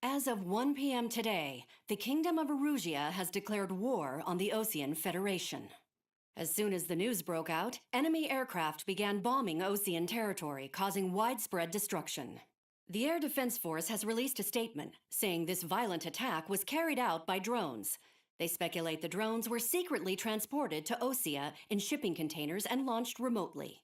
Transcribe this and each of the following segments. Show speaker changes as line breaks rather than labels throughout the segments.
As of 1 p.m. today, the Kingdom of Erusea has declared war on the Osean Federation. As soon as the news broke out, enemy aircraft began bombing Osean territory, causing widespread destruction. The Air Defense Force has released a statement saying this violent attack was carried out by drones. They speculate the drones were secretly transported to Osea in shipping containers and launched remotely.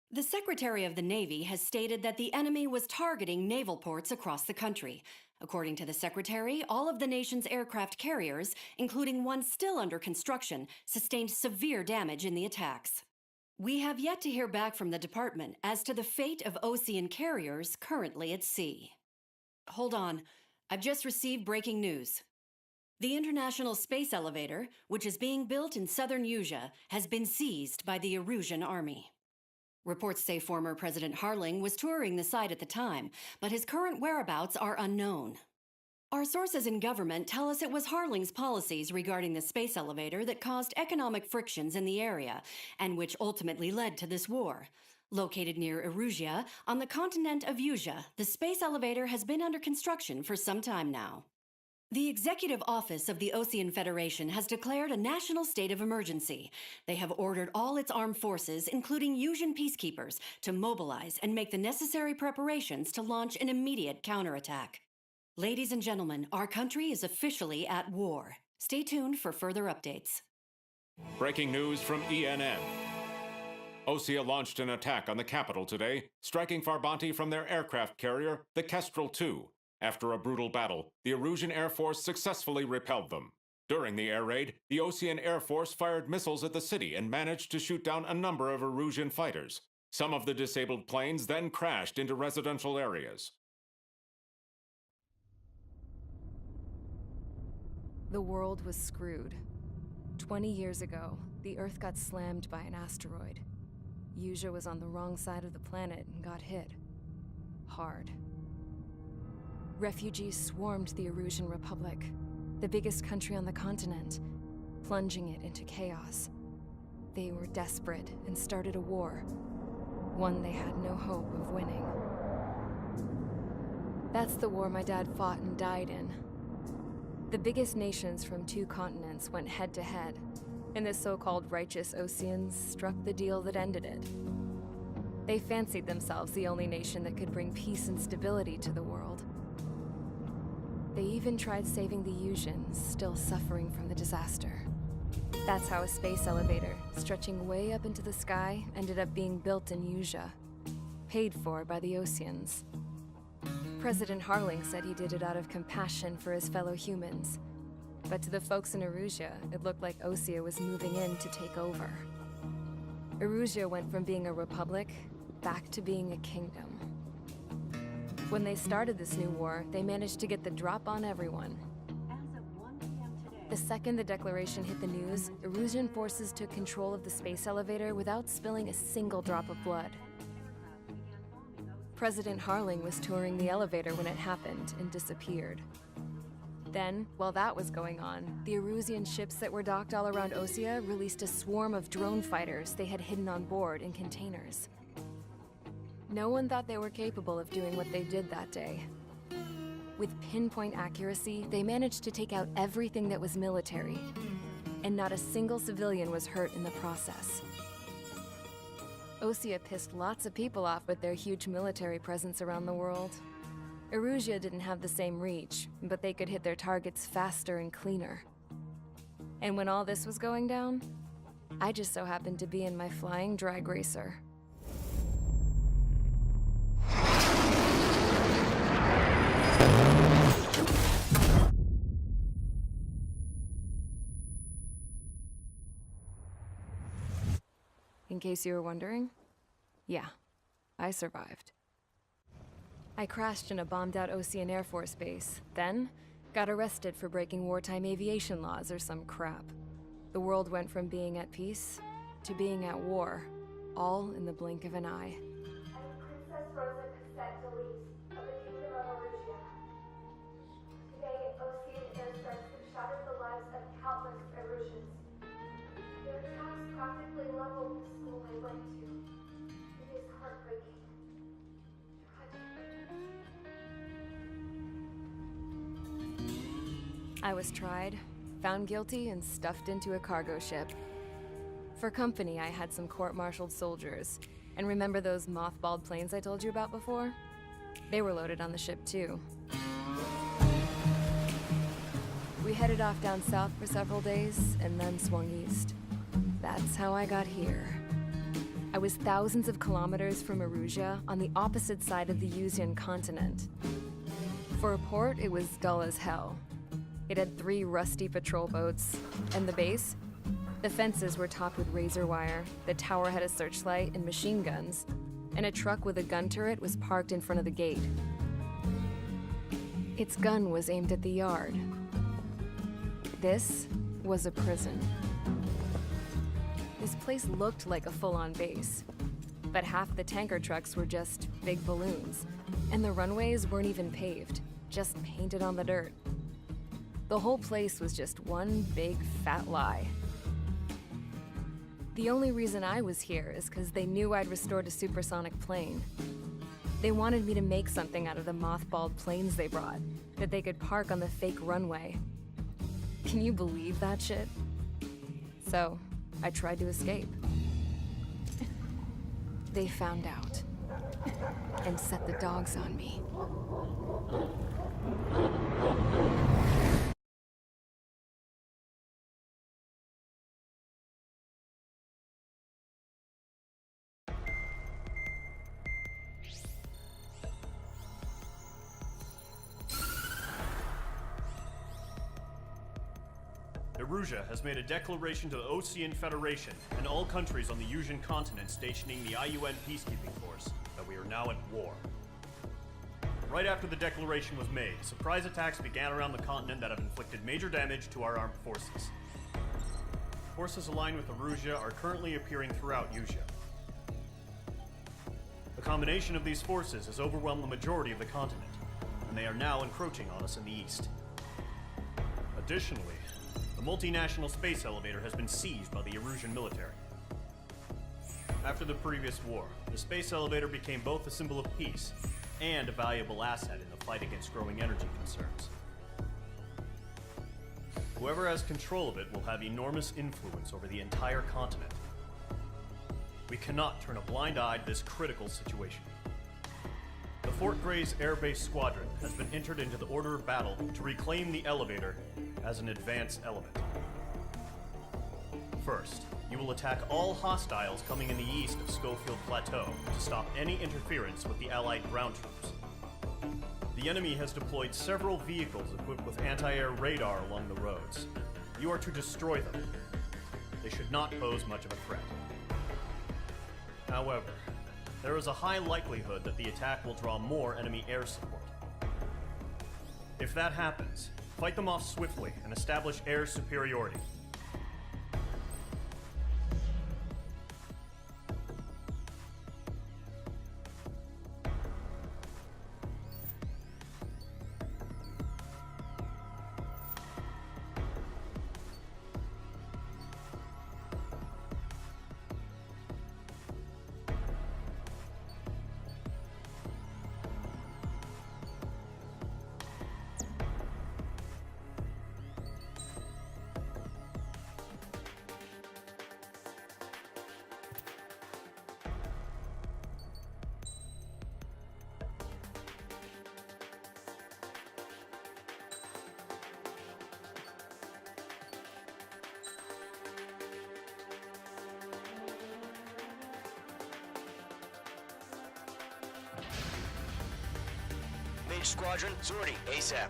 The Secretary of the Navy has stated that the enemy was targeting naval ports across the country. According to the Secretary, all of the nation's aircraft carriers, including one still under construction, sustained severe damage in the attacks. We have yet to hear back from the department as to the fate of Osean carriers currently at sea. Hold on, I've just received breaking news. The International Space Elevator, which is being built in southern Usea, has been seized by the Erusian army. Reports say former President Harling was touring the site at the time, but his current whereabouts are unknown. Our sources in government tell us it was Harling's policies regarding the space elevator that caused economic frictions in the area, and which ultimately led to this war. Located near Erusea, on the continent of Usea, the space elevator has been under construction for some time now. The Executive Office of the Osean Federation has declared a national state of emergency. They have ordered all its armed forces, including Usean peacekeepers, to mobilize and make the necessary preparations to launch an immediate counterattack. Ladies and gentlemen, our country is officially at war. Stay tuned for further updates.
Breaking news from ENN. Osea launched an attack on the capital today, striking Farbanti from their aircraft carrier, the Kestrel II. After a brutal battle, the Erusian Air Force successfully repelled them. During the air raid, the Osean Air Force fired missiles at the city and managed to shoot down a number of Erusian fighters. Some of the disabled planes then crashed into residential areas.
The world was screwed. 20 years ago, the Earth got slammed by an asteroid. Usea was on the wrong side of the planet and got hit. Hard. Refugees swarmed the Erusian Republic, the biggest country on the continent, plunging it into chaos. They were desperate and started a war, one they had no hope of winning. That's the war my dad fought and died in. The biggest nations from 2 continents went head-to-head, and the so-called righteous Oseans struck the deal that ended it. They fancied themselves the only nation that could bring peace and stability to the world. They even tried saving the Useans, still suffering from the disaster. That's how a space elevator, stretching way up into the sky, ended up being built in Usea, paid for by the Oseans. President Harling said he did it out of compassion for his fellow humans. But to the folks in Erusea, it looked like Osea was moving in to take over. Erusea went from being a republic back to being a kingdom. When they started this new war, they managed to get the drop on everyone.
As of 1 p.m. today,
The second the declaration hit the news, Erusian forces took control of the space elevator without spilling a single drop of blood. President Harling was touring the elevator when it happened and disappeared. Then, while that was going on, the Erusian ships that were docked all around Osea released a swarm of drone fighters they had hidden on board in containers. No one thought they were capable of doing what they did that day. With pinpoint accuracy, they managed to take out everything that was military, and not a single civilian was hurt in the process. Osea pissed lots of people off with their huge military presence around the world. Erusea didn't have the same reach, but they could hit their targets faster and cleaner. And when all this was going down, I just so happened to be in my flying drag racer. In case you were wondering, yeah, I survived. I crashed in a bombed-out Osean Air Force base, then got arrested for breaking wartime aviation laws or some crap. The world went from being at peace to being at war, all in the blink of an eye.
Princess Rosa Cassette of the Kingdom of Erusea. Today, Osean airstrikes have shattered the lives of countless Erusians. Their attacks practically leveled the school I went to. It is heartbreaking. Tragic.
I was tried, found guilty, and stuffed into a cargo ship. For company, I had some court-martialed soldiers. And remember those mothballed planes I told you about before? They were loaded on the ship, too. We headed off down south for several days, and then swung east. That's how I got here. I was thousands of kilometers from Erusea, on the opposite side of the Eusian continent. For a port, it was dull as hell. It had 3 rusty patrol boats, and the base? The fences were topped with razor wire, the tower had a searchlight and machine guns, and a truck with a gun turret was parked in front of the gate. Its gun was aimed at the yard. This was a prison. This place looked like a full-on base, but half the tanker trucks were just big balloons, and the runways weren't even paved, just painted on the dirt. The whole place was just one big fat lie. The only reason I was here is because they knew I'd restored a supersonic plane. They wanted me to make something out of the mothballed planes they brought, that they could park on the fake runway. Can you believe that shit? So, I tried to escape. They found out, and set the dogs on me.
Erusea has made a declaration to the Osean Federation and all countries on the Eusian continent stationing the IUN peacekeeping force that we are now at war. Right after the declaration was made, surprise attacks began around the continent that have inflicted major damage to our armed forces. Forces aligned with Erusea are currently appearing throughout Eusia. The combination of these forces has overwhelmed the majority of the continent, and they are now encroaching on us in the east. Additionally, the multinational space elevator has been seized by the Erusian military. After the previous war, the space elevator became both a symbol of peace and a valuable asset in the fight against growing energy concerns. Whoever has control of it will have enormous influence over the entire continent. We cannot turn a blind eye to this critical situation. The Fort Gray's Air Base Squadron has been entered into the order of battle to reclaim the elevator as an advance element. First, you will attack all hostiles coming in the east of Schofield Plateau to stop any interference with the Allied ground troops. The enemy has deployed several vehicles equipped with anti-air radar along the roads. You are to destroy them. They should not pose much of a threat. However, there is a high likelihood that the attack will draw more enemy air support. If that happens, fight them off swiftly and establish air superiority.
Mage Squadron, sortie, ASAP.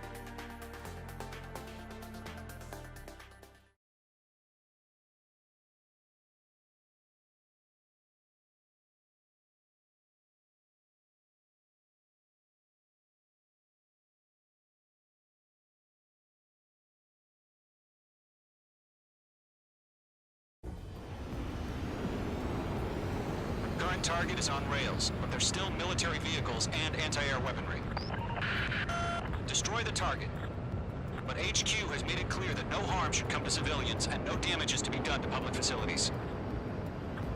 Current target is on rails, but there's still military vehicles and anti-air weaponry. Destroy the target. But HQ has made it clear that no harm should come to civilians and no damage is to be done to public facilities.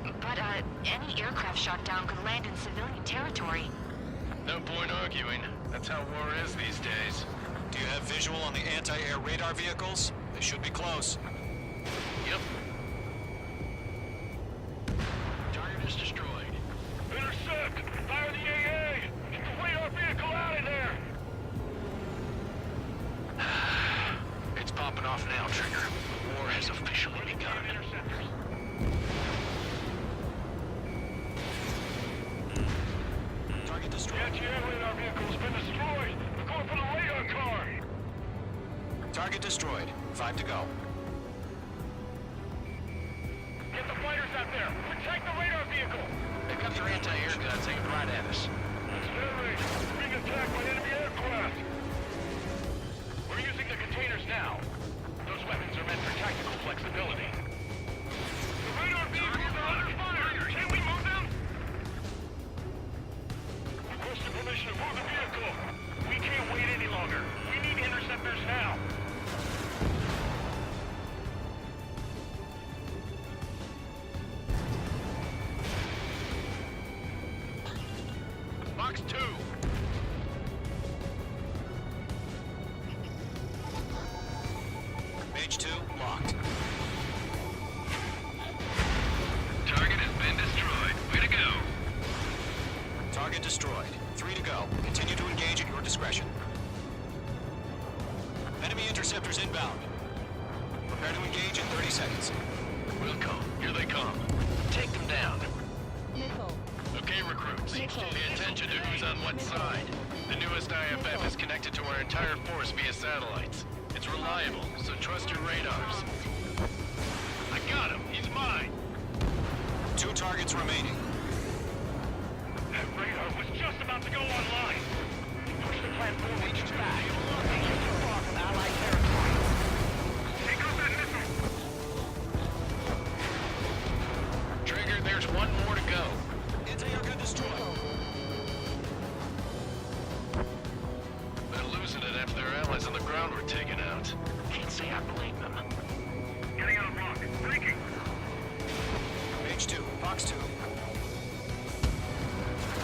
But, any aircraft shot down could land in civilian territory.
No point arguing. That's how war is these days.
Do you have visual on the anti-air radar vehicles? They should be close.
Yep. Target is destroyed.
Intercept! Fire the AA! Get the radar vehicle out of there!
It's popping off now, Trigger. The war has officially begun.
Interceptors.
Target destroyed.
The anti-air radar vehicle has been destroyed! We're going for the radar car!
Target destroyed. 5 to go.
Get the fighters out there! Protect the radar vehicle!
They've got their anti-air guns aimed right at us.
It's air raid! Being attacked by enemy aircraft! We're using the containers now. Those weapons are meant for tactical flexibility. The radar vehicles are under fire! Can we move them? Requesting permission to move the vehicle! We can't wait any longer. We need interceptors now.
Box 2.
Mage 2, locked.
Target has been destroyed. Way to go.
Target destroyed. 3 to go. Continue to engage at your discretion. Enemy interceptors inbound. Prepare to engage in 30 seconds.
Wilco, here they come. Take them down.
Nickel.
Okay, recruits. Pay attention to who's on what side. The newest IFF is connected to our entire force via satellites. It's reliable, so trust your radars. I got him. He's mine.
2 targets remaining.
That radar was just about to go online. Push the platform reaches back. Danger too far from Allied territory. Take out that missile!
Trigger, there's one more to go.
Anti-air gun destroyed.
They're losing it after their allies on the ground were taken out. Can't say I blame them.
Getting on a block. Breaking.
Mage 2, Fox 2.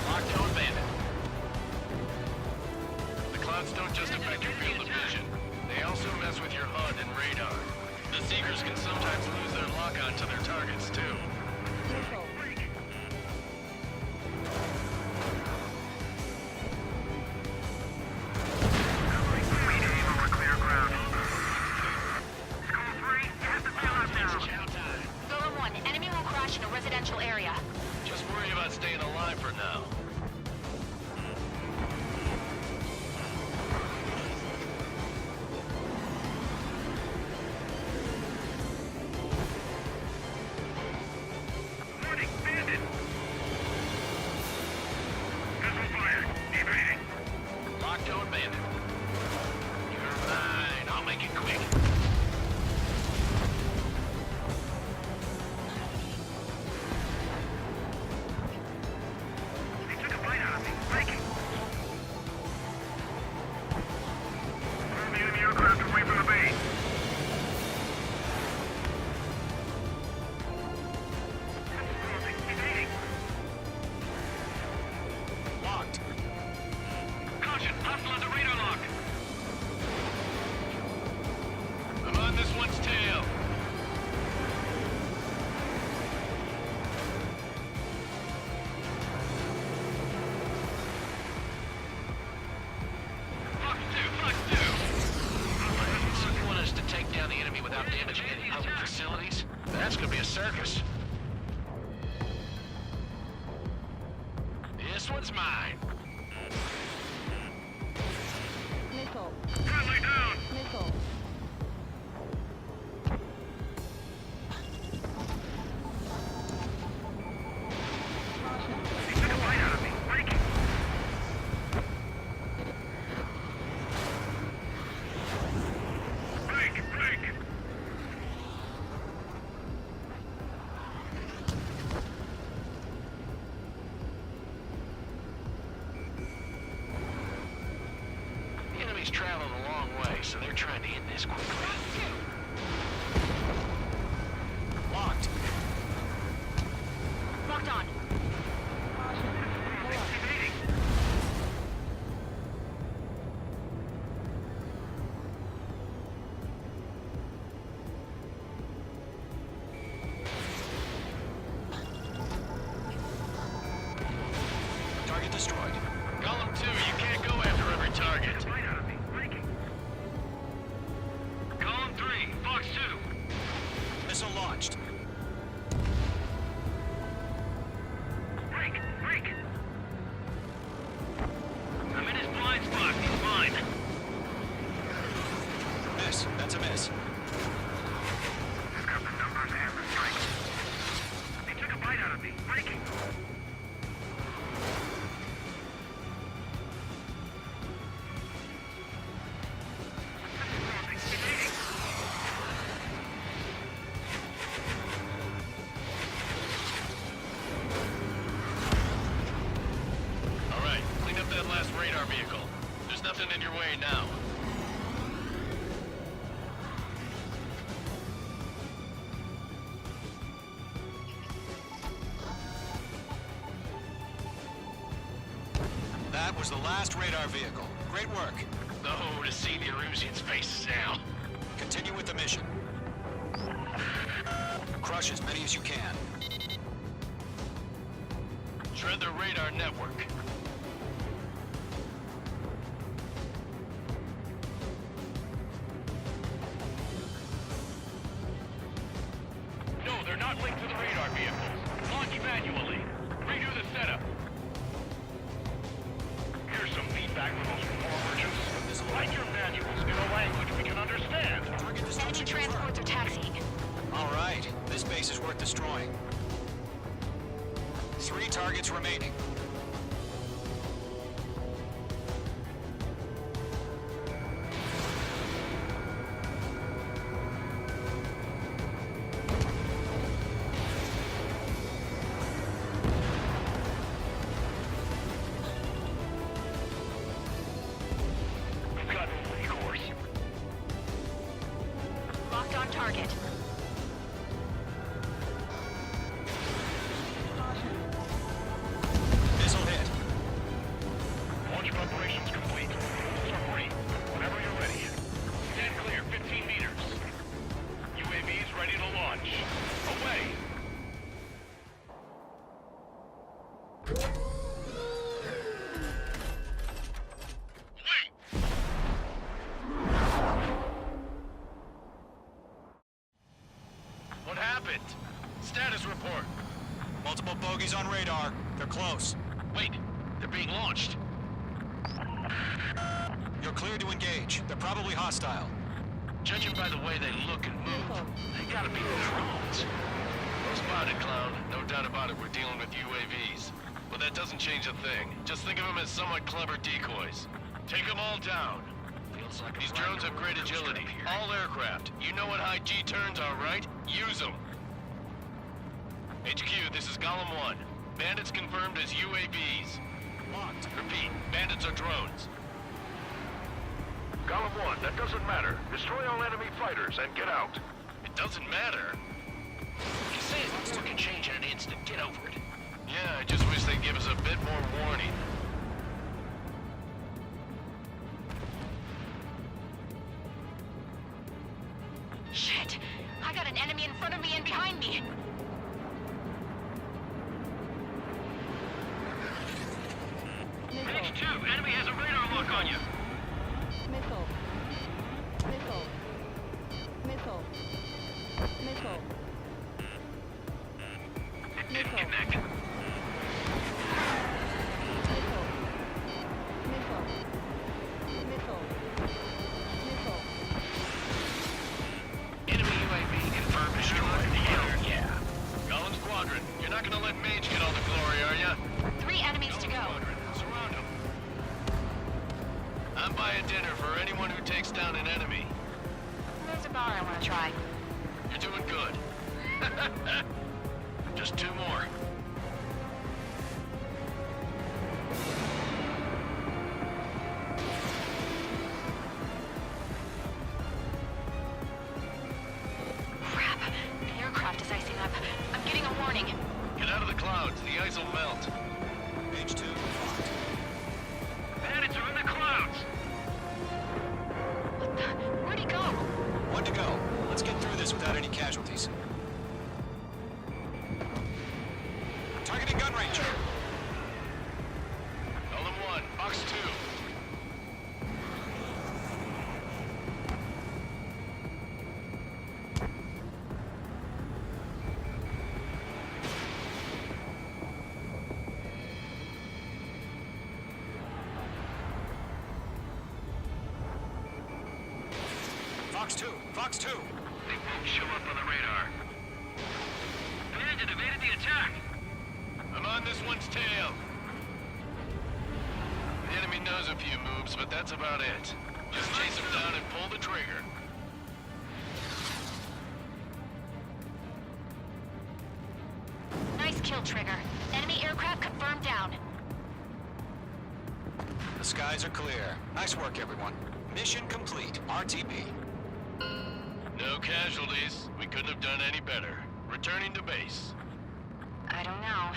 Lockdown bandit. The clouds don't just affect your field of vision. They also mess with your HUD and radar. The Seekers can sometimes lose their lock-on to their targets, too.
Nickel.
Golem 1, enemy will crash in a residential area.
Just worry about staying alive for now.
Warning, bandit! Missile fired. Evading.
Lockdown bandit. You're mine. I'll make it quick.
He took a bite out of me. Breaking. Move the enemy aircraft away from the base. Evading.
Locked.
Caution, hostile on the radar lock.
I'm on this one's tail.
Fox 2, Fox 2.
So you want us to take down the enemy without damaging any public facilities? That's gonna be a circus. This one's mine.
Nickel.
Friendly down.
Nickel.
He took a bite out of me. Breaking. Break.
The enemy's traveling a long way, so they're trying to end this quickly.
Locked.
Locked on.
Evading.
this.
I've got the numbers and the strength. They took a bite out of me. Breaking.
All right, clean up that last radar vehicle. There's nothing in your way now.
That was the last radar vehicle. Great work.
Oh, to see the Eruseans' faces now.
Continue with the mission. Crush as many as you can.
Shred their radar network.
No, they're not linked to the radar vehicles. Launch manually. Redo the setup. Here's some feedback from those core merchants. Write your manuals in a language we can understand.
Enemy transports are taxiing.
All right, this base is worth destroying. 3 targets remaining.
We've got a course.
Locked on target.
Missile hit.
Launch preparations complete. Rules are free. Whenever you're ready. Stand clear, 15 meters. UAVs ready to launch. Away! Wait!
What happened? Status report.
Multiple bogies on radar. They're close.
Wait, they're being launched.
You're cleared to engage. They're probably hostile.
Judging by the way they look and move, they gotta be drones. Well spotted, Clown. No doubt about it, we're dealing with UAVs. But that doesn't change a thing. Just think of them as somewhat clever decoys. Take them all down. These drones have great agility. All aircraft. You know what high G turns are, right? Use them. HQ, this is Golem 1. Bandits confirmed as UAVs.
Locked.
Repeat, bandits are drones.
Golem 1, that doesn't matter. Destroy all enemy fighters and get out.
It doesn't matter. You say it, the war can change in an instant. Get over it. Yeah, I just wish they'd give us a bit more warning.
Shit! I got an enemy in front of me and behind me.
Page 2, enemy has a radar lock on you.
Missile. Missile. Missile. Missile.
It didn't connect.
Missile. Missile. Missile. Missile.
Enemy UAV confirmed destroyed. Yeah. Golem Squadron, you're not gonna let Mage get all the glory, are ya?
3 enemies to go.
Squadron, surround him. I'm buying dinner for anyone who takes down an enemy.
There's a bar I want to try.
You're doing good. Just 2 more.
Crap. The aircraft is icing up. I'm getting a warning.
Get out of the clouds, the ice will melt.
Page 2. Locked.
Bandits are in the clouds.
What the? Where'd he go?
1 to go. Let's get through this without any casualties. Fox 2! Fox 2!
They won't show up on the radar. Command evaded the attack!
I'm on this one's tail. The enemy knows a few moves, but that's about it. Just chase him down and pull the trigger.
Nice kill, Trigger. Enemy aircraft confirmed down.
The skies are clear. Nice work, everyone. Mission complete. RTB.
No casualties. We couldn't have done any better. Returning to base.
I don't know.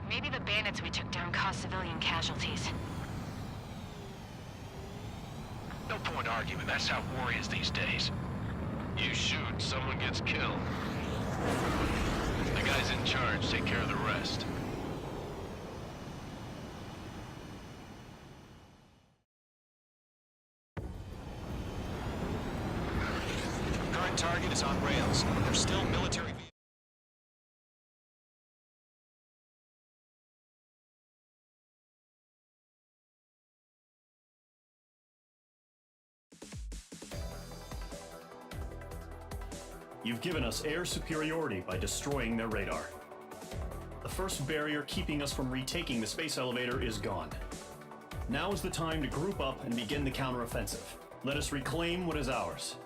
Maybe the bandits we took down caused civilian casualties.
No point arguing. That's how war is these days.
You shoot, someone gets killed. The guys in charge take care of the rest.
Current target is on rails, but there's still military vehicles.
You've given us air superiority by destroying their radar. The first barrier keeping us from retaking the space elevator is gone. Now is the time to group up and begin the counteroffensive. Let us reclaim what is ours.